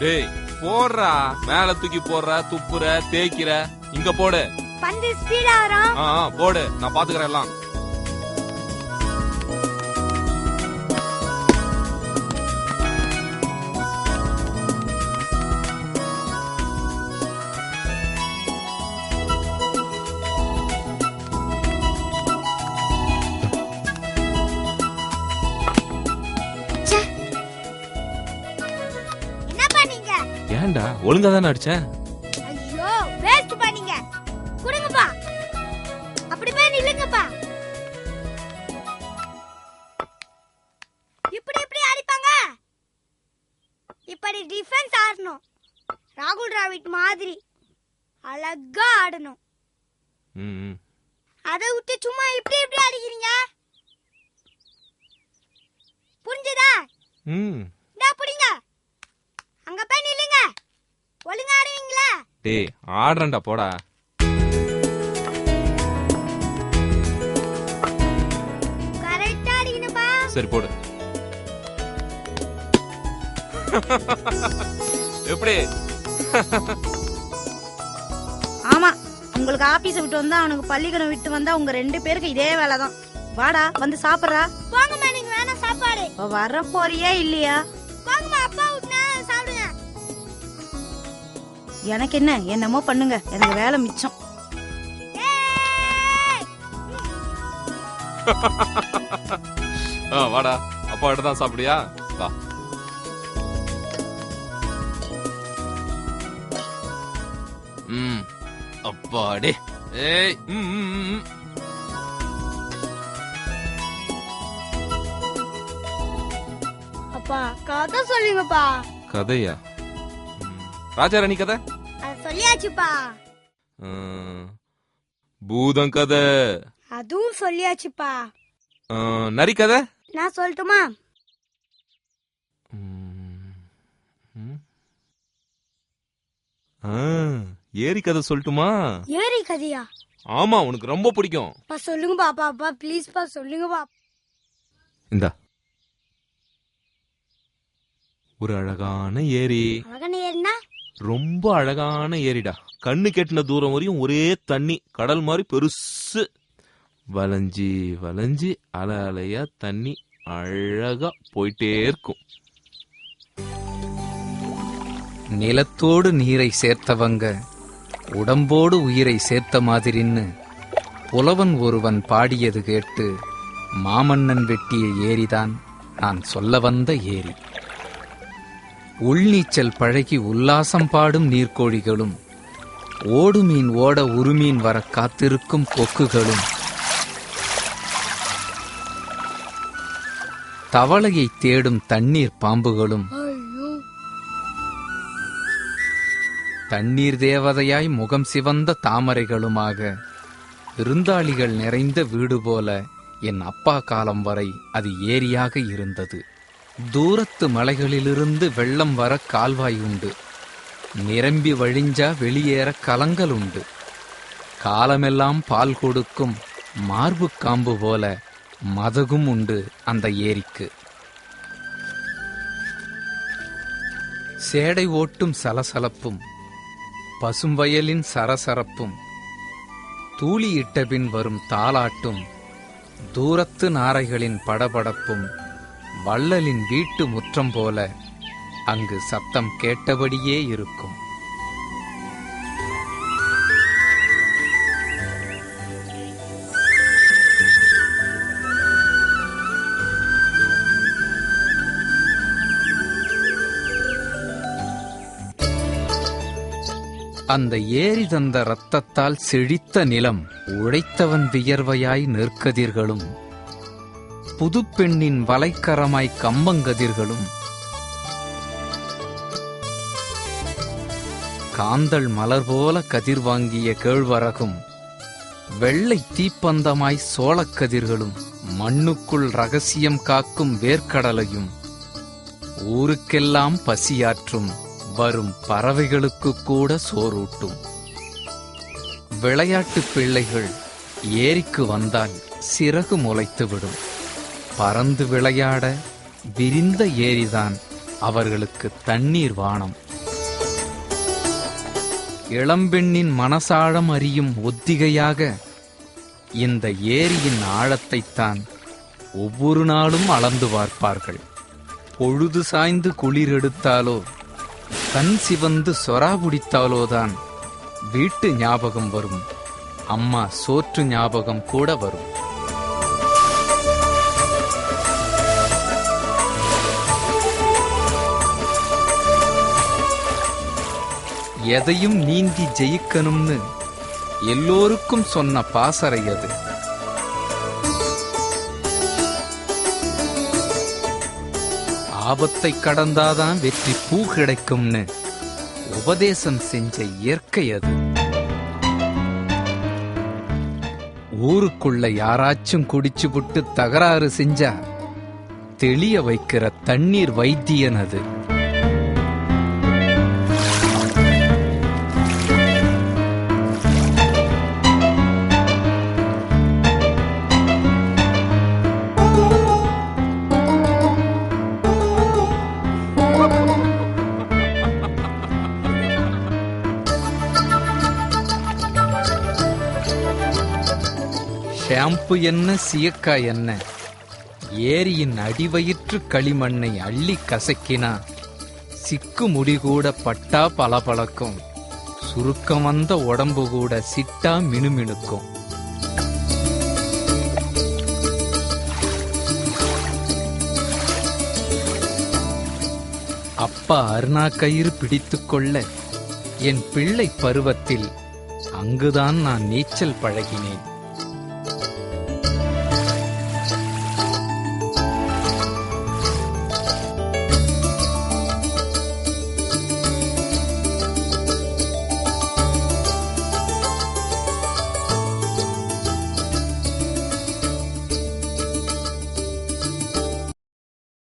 டேய் போடுறா, மேல தூக்கி போடுற, துப்புற, தேய்க்கிற, இங்க போடு. பந்து ஸ்பீடா வரும். போடு, நான் பாத்துக்கிறேன் எல்லாம். ஏண்டா ஒழுங்கா தானே அடிச்சேன்? ஐயோ வேஸ்ட் பண்ணீங்க. குடுங்கப்பா, அப்படி போய் நில்லுங்கப்பா. இப்படி இப்படி அடிப்பாங்க. இப்படி டிஃபென்ஸ் ஆடணும். ராகுல் டிராவிட் மாதிரி அழகா ஆடணும். அதை விட்டு சும்மா இப்படி இப்படி அடிக்கிறீங்க. புரிஞ்சதா? இந்தா புடிங்க. அங்க போய் நில்லுங்க. ஒழுங்கா ஆடுவீங்களா? டேய் ஆடுறேன்டா, போடா. கரெக்ட்டா அடிக்கணும்பா. சரி போடு. எப்படி? ஆமா, உங்களுக்கு ஆபீஸ் விட்டு வந்தா அவனுக்கு பள்ளிக்கூடம் விட்டு வந்தா உங்க 2 பேருக்கு இதே வேலைதான். வாடா வந்து சாப்பிடுறா. போங்கம்மா, நீங்க வேணா சாப்பாடு. வர போறியா இல்லையா? போங்கம்மா, அப்பா விட்டுனா சாப்பிடுங்க. எனக்கு என்ன, என்னமோ பண்ணுங்க, எனக்கு வேலை மிச்சம். வாடா, அப்பா கிட்ட தான் சாப்பிடியா? வா. அப்பாடே. ஏய் அப்பா கதை சொல்லுங்கப்பா. கதையா? ராஜாராணி கதை சொல்லியாச்சுப்பா. பூதம் கதை அதுவும் சொல்லியாச்சுப்பா. நரி கதை நான் சொல்லட்டுமா? ஏரி கதை சொல்லட்டுமா? ஏரி கதையா? ஆமா, உனக்கு ரொம்ப பிடிக்கும். சொல்லுங்கப்பா. அப்பா ப்ளீஸ் பா, சொல்லுங்கப்பா. இந்தா, ஒரு அழகான ஏரி. அழகான ஏரினா? ரொம்ப அழகான ஏரிடா. கண்ணு கெட்டின தூரம் வரையும் ஒரே தண்ணி, கடல் மாதிரி பெருசு. வளைஞ்சி வளைஞ்சி அலை அலையா தண்ணி அழகா போயிட்டே இருக்கும். நிலத்தோடு நீரை சேர்த்தவங்க உடம்போடு உயிரை சேர்த்த மாதிரின்னு புலவன் ஒருவன் பாடியது கேட்டு மாமன்னன் வெட்டிய ஏரிதான் நான் சொல்ல வந்த ஏரி. உள்நீச்சல் பழகி உல்லாசம் பாடும் நீர்க்கோழிகளும், ஓடு மீன் ஓட உருமீன் வர காத்திருக்கும் கொக்குகளும், தவளையை தேடும் தண்ணீர் பாம்புகளும், தண்ணீர் தேவதையாய் முகம் சிவந்த தாமரைகளுமாக விருந்தாளிகள் நிறைந்த வீடு போல என் அப்பா காலம் வரை அது ஏரியாக இருந்தது. தூரத்து மலைகளிலிருந்து வெள்ளம் வர கால்வாய் உண்டு. நிரம்பி வழிஞ்சா வெளியேற கலங்கள் உண்டு. காலமெல்லாம் பால் கொடுக்கும் மார்பு காம்பு போல மதகும் உண்டு அந்த ஏரிக்கு. சேடை ஓட்டும் சலசலப்பும், பசும்பயலின் சரசரப்பும், தூளியிட்டபின் வரும் தாலாட்டும், தூரத்து நாரைகளின் படபடப்பும், வள்ளலின் வீட்டு முற்றம் போல அங்கு சத்தம் கேட்டபடியே இருக்கும். அந்த ஏரி தந்த இரத்தத்தால் செழித்த நிலம், உழைத்தவன் வியர்வையாய் நெற்கதிர்களும், புதுப்பெண்ணின் வலைக்கரமாய் கம்பங்கதிர்களும், காந்தள் மலர் போல கதிர் வாங்கிய கேழ்வரகும், வெள்ளை தீப்பந்தமாய் சோளக்கதிர்களும், மண்ணுக்குள் ரகசியம் காக்கும் வேர்க்கடலையும், ஊருக்கெல்லாம் பசியாற்றும் வரும் பறவைகளுக்கு கூட சோறூட்டும். விளையாட்டு பிள்ளைகள் ஏரிக்கு வந்தால் சிறகு முளைத்துவிடும். பறந்து விளையாட விரிந்த ஏரிதான் அவர்களுக்கு தண்ணீர் வானம். இளம்பெண்ணின் மனசாழம் அறியும் ஒத்திகையாக இந்த ஏரியின் ஆழத்தைத்தான் ஒவ்வொரு நாளும் அளந்து பார்ப்பார்கள். பொழுது சாய்ந்து குளிர் எடுத்தாலோ கண் சிவந்து சொரா பிடித்தாலோதான் வீட்டு ஞாபகம் வரும், அம்மா சோற்று ஞாபகம் கூட வரும். எதையும் நீந்தி ஜெயிக்கணும்னு எல்லோருக்கும் சொன்ன பாசறை அது. ஆபத்தை கடந்தாதான் வெற்றி பூ கிடைக்கும்னு உபதேசம் செஞ்ச இயற்கை அது. ஊருக்குள்ள யாராச்சும் குடிச்சு புட்டு தகராறு செஞ்சா தெளிய வைக்கிற தண்ணீர் வைத்தியன் அது. ஷாம்பு என்ன சியக்கா என்ன, ஏரியின் அடிவயிற்று களிமண்ணை அள்ளி கசக்கினா சிக்கு முடி கூட பட்டா பளபளக்கும், சுருக்கம் வந்த உடம்பு கூட சிட்டா மினுமினுக்கும். அப்பா அருணா கயிறு பிடித்துக்கொள்ள என் பிள்ளை பருவத்தில் அங்குதான் நான் நீச்சல் பழகினேன்.